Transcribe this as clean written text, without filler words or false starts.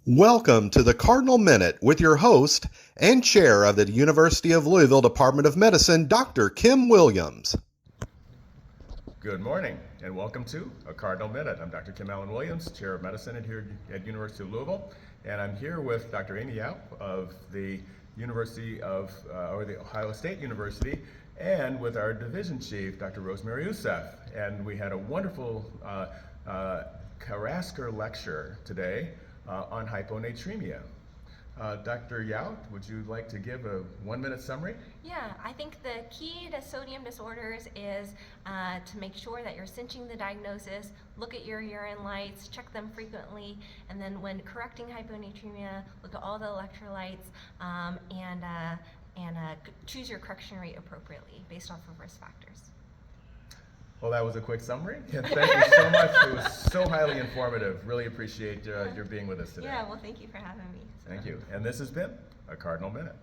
Welcome to the Cardinal Minute with your host and chair of the University of Louisville Department of Medicine, Dr. Kim Williams. Good morning and welcome to a Cardinal Minute. I'm Dr. Kim Allen Williams, chair of medicine here at University of Louisville, and I'm here with Dr. Amy Yaup of the University of, the Ohio State University, and with our division chief, Dr. Rosemary Ouseph. And we had a wonderful Carrasquer lecture today on hyponatremia. Dr. Yaup, would you like to give a 1-minute summary? Yeah, I think the key to sodium disorders is to make sure that you're cinching the diagnosis, look at your urine lights, check them frequently, and then when correcting hyponatremia, look at all the electrolytes and choose your correction rate appropriately based off of risk factors. Well, that was a quick summary, and thank you so much. It was so highly informative. Really appreciate your being with us today. Yeah, well, thank you for having me. Thank you. And this has been a Cardinal Minute.